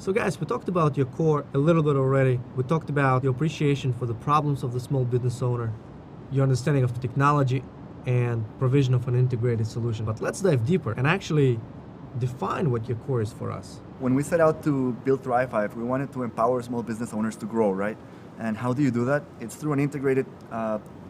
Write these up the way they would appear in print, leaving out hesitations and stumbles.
So guys, we talked about your core a little bit already. We talked about your appreciation for the problems of the small business owner, your understanding of the technology, and provision of an integrated solution. But let's dive deeper and actually define what your core is for us. When we set out to build ThriveHive, we wanted to empower small business owners to grow, right? And how do you do that? It's through an integrated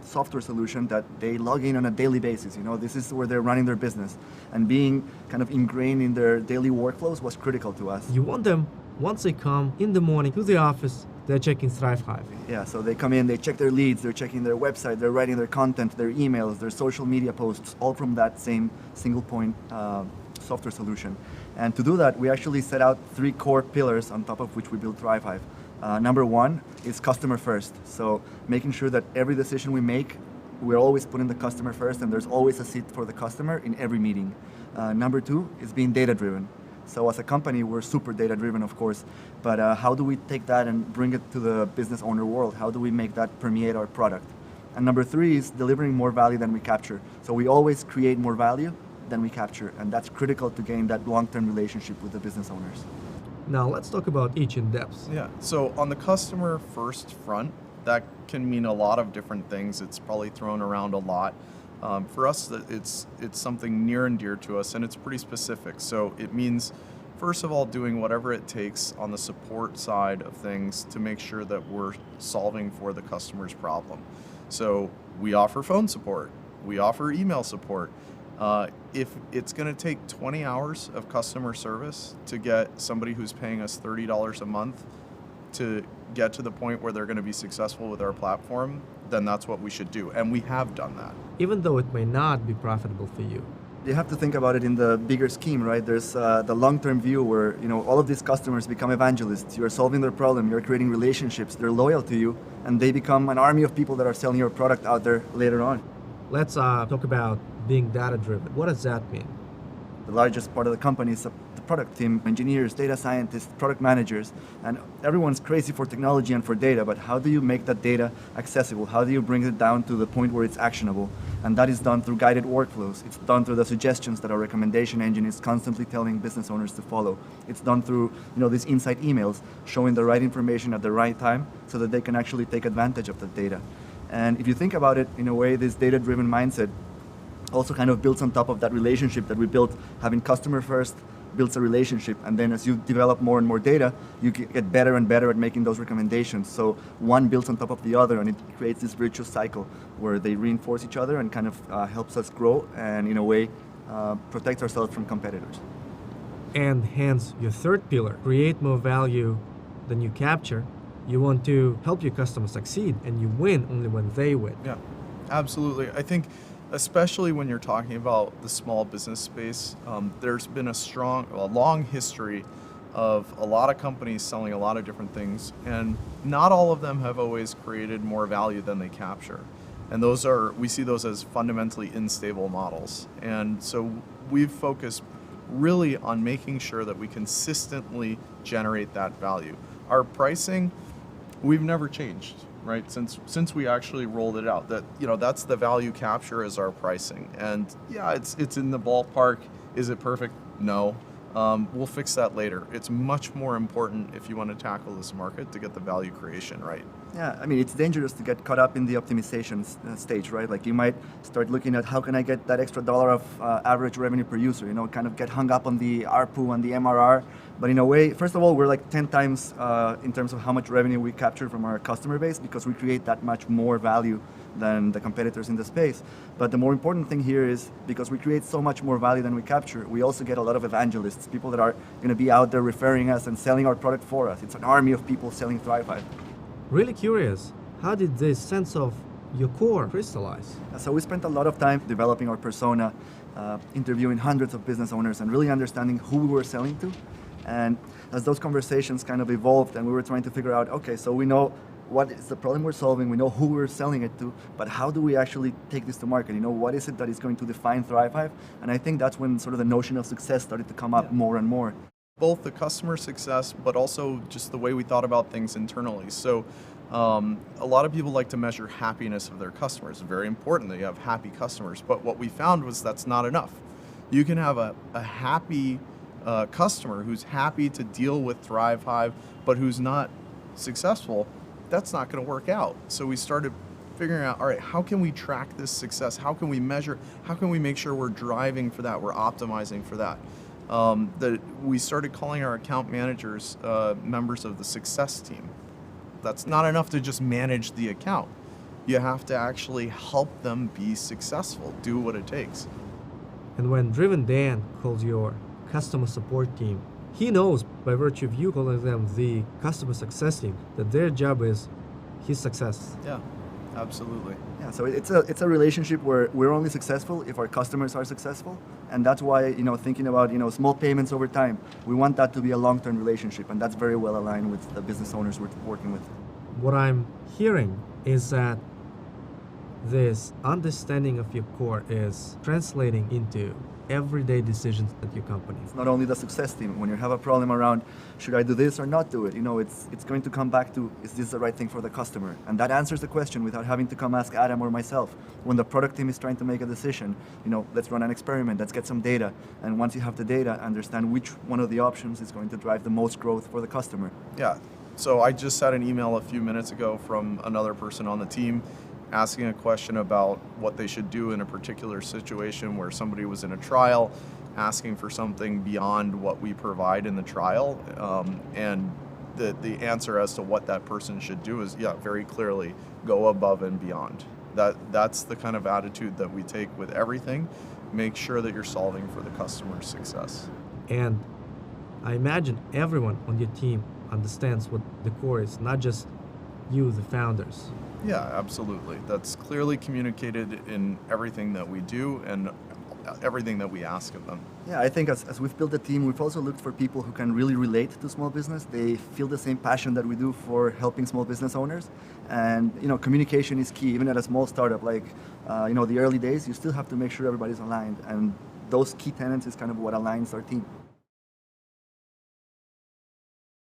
software solution that they log in on a daily basis. This is where they're running their business. And being kind of ingrained in their daily workflows was critical to us. You want them, once they come in the morning to the office, they're checking ThriveHive. Yeah, so they come in, they check their leads, they're checking their website, they're writing their content, their emails, their social media posts, all from that same single point software solution. And to do that, we actually set out 3 core pillars on top of which we built ThriveHive. Number 1 is customer first. So making sure that every decision we make, we're always putting the customer first, and there's always a seat for the customer in every meeting. Number 2 is being data driven. So as a company, we're super data driven, of course, but how do we take that and bring it to the business owner world? How do we make that permeate our product? And number 3 is delivering more value than we capture. So we always create more value than we capture, and that's critical to gain that long-term relationship with the business owners. Now let's talk about each in depth. Yeah, so on the customer first front, that can mean a lot of different things. It's probably thrown around a lot. For us, it's something near and dear to us, and it's pretty specific. So it means, first of all, doing whatever it takes on the support side of things to make sure that we're solving for the customer's problem. So we offer phone support, we offer email support. If it's going to take 20 hours of customer service to get somebody who's paying us $30 a month to get to the point where they're going to be successful with our platform, then that's what we should do. And we have done that. Even though it may not be profitable for you. You have to think about it in the bigger scheme, right? There's the long-term view where all of these customers become evangelists. You're solving their problem, you're creating relationships, they're loyal to you, and they become an army of people that are selling your product out there later on. Let's talk about being data-driven. What does that mean? The largest part of the company is the product team, engineers, data scientists, product managers, and everyone's crazy for technology and for data, but how do you make that data accessible? How do you bring it down to the point where it's actionable? And that is done through guided workflows. It's done through the suggestions that our recommendation engine is constantly telling business owners to follow. It's done through these insight emails showing the right information at the right time so that they can actually take advantage of the data. And if you think about it, in a way, this data-driven mindset also kind of builds on top of that relationship that we built. Having customer first builds a relationship, and then as you develop more and more data, you get better and better at making those recommendations. So one builds on top of the other, and it creates this virtuous cycle where they reinforce each other and kind of helps us grow and, in a way, protects ourselves from competitors. And hence, your third pillar, create more value than you capture. You want to help your customers succeed, and you win only when they win. Yeah, absolutely. I think especially when you're talking about the small business space, there's been a long history of a lot of companies selling a lot of different things, and not all of them have always created more value than they capture. And we see those as fundamentally unstable models. And so we've focused really on making sure that we consistently generate that value. Our pricing, we've never changed. Right, since we actually rolled it out, that's the value capture is our pricing, and yeah, it's in the ballpark. Is it perfect? No. We'll fix that later. It's much more important if you want to tackle this market to get the value creation right. Yeah, I mean, it's dangerous to get caught up in the optimization stage, right? Like you might start looking at how can I get that extra dollar of average revenue per user, kind of get hung up on the ARPU and the MRR. But in a way, first of all, we're like 10 times in terms of how much revenue we capture from our customer base because we create that much more value than the competitors in the space. But the more important thing here is because we create so much more value than we capture, we also get a lot of evangelists, people that are going to be out there referring us and selling our product for us. It's an army of people selling ThriveHive. Really curious, how did this sense of your core crystallize? So we spent a lot of time developing our persona, interviewing hundreds of business owners and really understanding who we were selling to. And as those conversations kind of evolved and we were trying to figure out, okay, so we know what is the problem we're solving, we know who we're selling it to, but how do we actually take this to market? What is it that is going to define ThriveHive? And I think that's when sort of the notion of success started to come up more and more. Both the customer success, but also just the way we thought about things internally. So a lot of people like to measure happiness of their customers. It's very important that you have happy customers, but what we found was that's not enough. You can have a happy customer who's happy to deal with ThriveHive, but who's not successful, that's not going to work out. So we started figuring out, all right, how can we track this success? How can we measure? How can we make sure we're driving for that? We're optimizing for that. We started calling our account managers members of the success team. That's not enough to just manage the account. You have to actually help them be successful, do what it takes. And when Driven Dan calls your customer support team, he knows by virtue of you calling them the customer success team that their job is his success. Yeah, absolutely. Yeah, so it's a relationship where we're only successful if our customers are successful, and that's why thinking about small payments over time, we want that to be a long-term relationship, and that's very well aligned with the business owners we're working with. What I'm hearing is that this understanding of your core is translating into everyday decisions at your company. It's not only the success team. When you have a problem around, should I do this or not do it? It's going to come back to, is this the right thing for the customer? And that answers the question without having to come ask Adam or myself. When the product team is trying to make a decision, let's run an experiment, let's get some data. And once you have the data, understand which one of the options is going to drive the most growth for the customer. Yeah. So I just had an email a few minutes ago from another person on the team asking a question about what they should do in a particular situation where somebody was in a trial, asking for something beyond what we provide in the trial. And the answer as to what that person should do is, very clearly go above and beyond. That's the kind of attitude that we take with everything. Make sure that you're solving for the customer's success. And I imagine everyone on your team understands what the core is, not just you, the founders. Yeah, absolutely. That's clearly communicated in everything that we do and everything that we ask of them. Yeah, I think as we've built the team, we've also looked for people who can really relate to small business. They feel the same passion that we do for helping small business owners. And communication is key. Even at a small startup like the early days, you still have to make sure everybody's aligned. And those key tenets is kind of what aligns our team.